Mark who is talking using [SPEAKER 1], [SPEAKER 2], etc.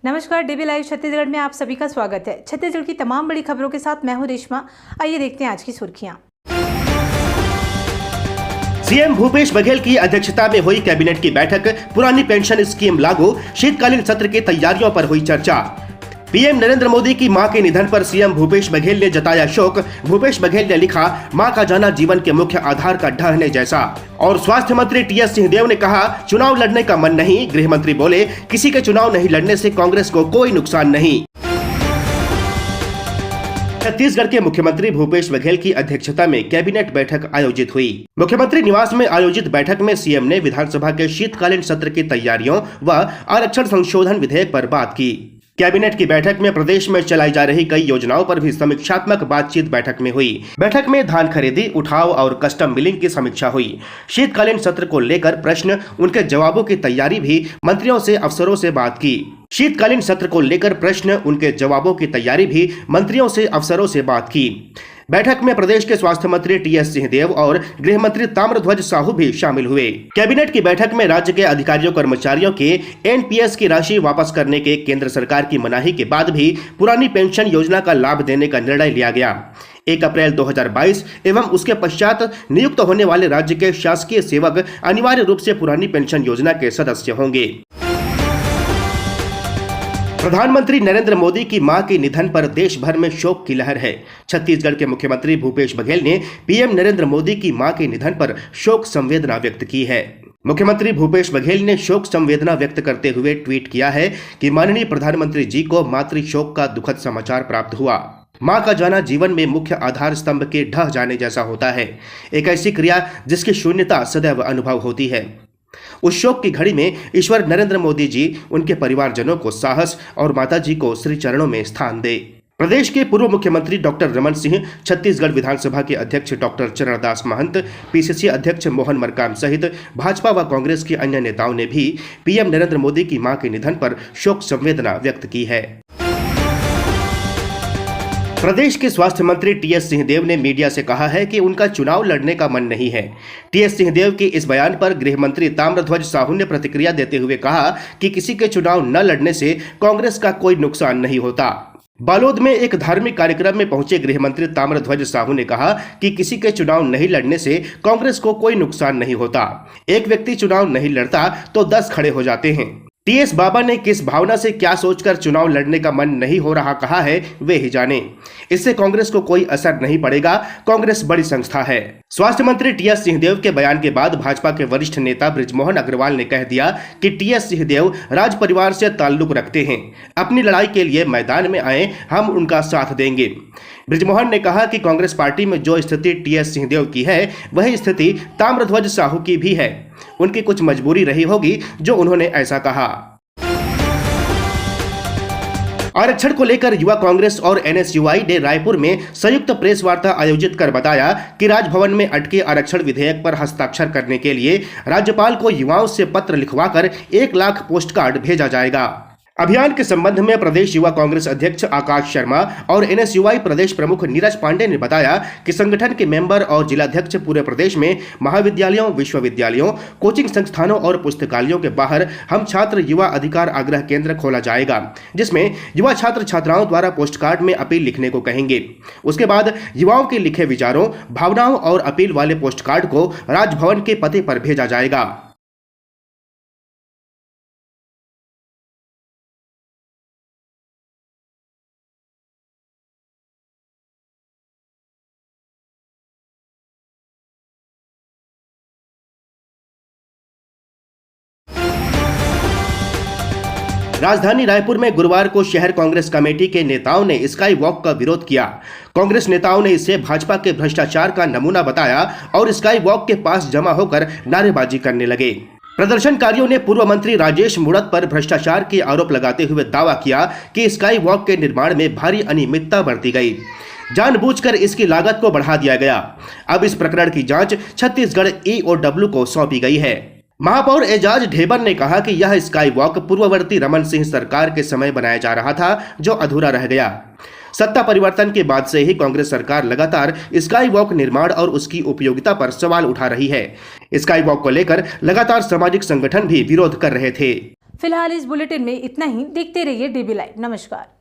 [SPEAKER 1] नमस्कार, dB live Chhattisgarh में आप सभी का स्वागत है। छत्तीसगढ़ की तमाम बड़ी खबरों के साथ मैं हूं रेशमा। आइए देखते हैं आज की सुर्खियां।
[SPEAKER 2] सीएम भूपेश बघेल की अध्यक्षता में हुई कैबिनेट की बैठक, पुरानी पेंशन स्कीम लागू, शीतकालीन सत्र की तैयारियों पर हुई चर्चा। पीएम नरेंद्र मोदी की मां के निधन पर सीएम भूपेश बघेल ने जताया शोक। भूपेश बघेल ने लिखा, मां का जाना जीवन के मुख्य आधार का ढहने जैसा। और स्वास्थ्य मंत्री टीएस सिंहदेव ने कहा, चुनाव लड़ने का मन नहीं। गृह मंत्री बोले, किसी के चुनाव नहीं लड़ने से कांग्रेस को कोई नुकसान नहीं। छत्तीसगढ़ के मुख्यमंत्री भूपेश बघेल की अध्यक्षता में कैबिनेट बैठक आयोजित हुई। मुख्यमंत्री निवास में आयोजित बैठक में सीएम ने विधानसभा के शीतकालीन सत्र की तैयारियों व आरक्षण संशोधन विधेयक पर बात की। कैबिनेट की बैठक में प्रदेश में चलाई जा रही कई योजनाओं पर भी समीक्षात्मक बातचीत बैठक में हुई। बैठक में धान खरीदी, उठाव और कस्टम मिलिंग की समीक्षा हुई। शीतकालीन सत्र को लेकर प्रश्न, उनके जवाबों की तैयारी भी मंत्रियों से अफसरों से बात की। शीतकालीन सत्र को लेकर प्रश्न, उनके जवाबों की तैयारी भी मंत्रियों से अफसरों से बात की। बैठक में प्रदेश के स्वास्थ्य मंत्री टीएस सिंहदेव और गृह मंत्री ताम्रध्वज साहू भी शामिल हुए। कैबिनेट की बैठक में राज्य के अधिकारियों कर्मचारियों के एनपीएस की राशि वापस करने के केंद्र सरकार की मनाही के बाद भी पुरानी पेंशन योजना का लाभ देने का निर्णय लिया गया। 1 अप्रैल 2022 एवं उसके पश्चात नियुक्त होने वाले राज्य के शासकीय सेवक अनिवार्य रूप से पुरानी पेंशन योजना के सदस्य होंगे। प्रधानमंत्री नरेंद्र मोदी की मां के निधन पर देश भर में शोक की लहर है। छत्तीसगढ़ के मुख्यमंत्री भूपेश बघेल ने पीएम नरेंद्र मोदी की मां के निधन पर शोक संवेदना व्यक्त की है। मुख्यमंत्री भूपेश बघेल ने शोक संवेदना व्यक्त करते हुए ट्वीट किया है कि माननीय प्रधानमंत्री जी को मातृ शोक का दुखद समाचार प्राप्त हुआ। मां का जाना जीवन में मुख्य आधार स्तंभ के ढह जाने जैसा होता है, एक ऐसी क्रिया जिसकी शून्यता सदैव अनुभव होती है। उस शोक की घड़ी में ईश्वर नरेंद्र मोदी जी, उनके परिवारजनों को साहस और माता जी को श्री चरणों में स्थान दे। प्रदेश के पूर्व मुख्यमंत्री डॉक्टर रमन सिंह, छत्तीसगढ़ विधानसभा के अध्यक्ष डॉक्टर चरणदास महंत, पीसीसी अध्यक्ष मोहन मरकाम सहित भाजपा व कांग्रेस के अन्य नेताओं ने भी पीएम नरेंद्र मोदी की मां के निधन पर शोक संवेदना व्यक्त की है। प्रदेश के स्वास्थ्य मंत्री टीएस सिंहदेव ने मीडिया से कहा है कि उनका चुनाव लड़ने का मन नहीं है। टीएस सिंहदेव के इस बयान पर गृह मंत्री ताम्रध्वज साहू ने प्रतिक्रिया देते हुए कहा कि किसी के चुनाव न लड़ने से कांग्रेस का कोई नुकसान नहीं होता। बालोद में एक धार्मिक कार्यक्रम में पहुंचे गृह मंत्री ताम्रध्वज साहू ने कहा कि किसी के चुनाव नहीं लड़ने से कांग्रेस को कोई नुकसान नहीं होता। एक व्यक्ति चुनाव नहीं लड़ता तो 10 खड़े हो जाते हैं। टीएस बाबा ने किस भावना से क्या सोचकर चुनाव लड़ने का मन नहीं हो रहा कहा है, वे ही जाने। इससे कांग्रेस को कोई असर नहीं पड़ेगा। कांग्रेस बड़ी संस्था है। स्वास्थ्य मंत्री टीएस सिंहदेव के बयान के बाद भाजपा के वरिष्ठ नेता बृजमोहन अग्रवाल ने कह दिया कि टीएस सिंहदेव राज परिवार से ताल्लुक रखते हैं। अपनी लड़ाई के लिए मैदान में आए, हम उनका साथ देंगे। बृजमोहन ने कहा कि कांग्रेस पार्टी में जो स्थिति टीएस सिंहदेव की है, वही स्थिति ताम्रध्वज साहू की भी है। उनकी कुछ मजबूरी रही होगी जो उन्होंने ऐसा कहा। आरक्षण को लेकर युवा कांग्रेस और एनएसयूआई ने रायपुर में संयुक्त प्रेस वार्ता आयोजित कर बताया कि राजभवन में अटके आरक्षण विधेयक पर हस्ताक्षर करने के लिए राज्यपाल को युवाओं से पत्र लिखवाकर 1 लाख पोस्ट कार्ड भेजा जाएगा। अभियान के संबंध में प्रदेश युवा कांग्रेस अध्यक्ष आकाश शर्मा और एनएसयूआई प्रदेश प्रमुख नीरज पांडे ने बताया कि संगठन के मेंबर और जिलाध्यक्ष पूरे प्रदेश में महाविद्यालयों, विश्वविद्यालयों, कोचिंग संस्थानों और पुस्तकालयों के बाहर हम छात्र युवा अधिकार आग्रह केंद्र खोला जाएगा, जिसमें युवा छात्र छात्राओं द्वारा पोस्ट कार्ड में अपील लिखने को कहेंगे। उसके बाद युवाओं के लिखे विचारों, भावनाओं और अपील वाले पोस्ट कार्ड को राजभवन के पते पर भेजा जाएगा। राजधानी रायपुर में गुरुवार को शहर कांग्रेस कमेटी के नेताओं ने स्काई वॉक का विरोध किया। कांग्रेस नेताओं ने इसे भाजपा के भ्रष्टाचार का नमूना बताया और स्काई वॉक के पास जमा होकर नारेबाजी करने लगे। प्रदर्शनकारियों ने पूर्व मंत्री राजेश मूणत पर भ्रष्टाचार के आरोप लगाते हुए दावा किया कि स्काई वॉक के निर्माण में भारी अनियमितता बरती गई। जानबूझकर इसकी लागत को बढ़ा दिया गया। अब इस प्रकरण की जांच छत्तीसगढ़ ईओडब्ल्यू को सौंपी गई है। महापौर एजाज ढेबर ने कहा कि यह स्काई वॉक पूर्ववर्ती रमन सिंह सरकार के समय बनाया जा रहा था, जो अधूरा रह गया। सत्ता परिवर्तन के बाद से ही कांग्रेस सरकार लगातार स्काई वॉक निर्माण और उसकी उपयोगिता पर सवाल उठा रही है। स्काई वॉक को लेकर लगातार सामाजिक संगठन भी विरोध कर रहे थे।
[SPEAKER 1] फिलहाल इस बुलेटिन में इतना ही। देखते रहिए डीबी लाइव। नमस्कार।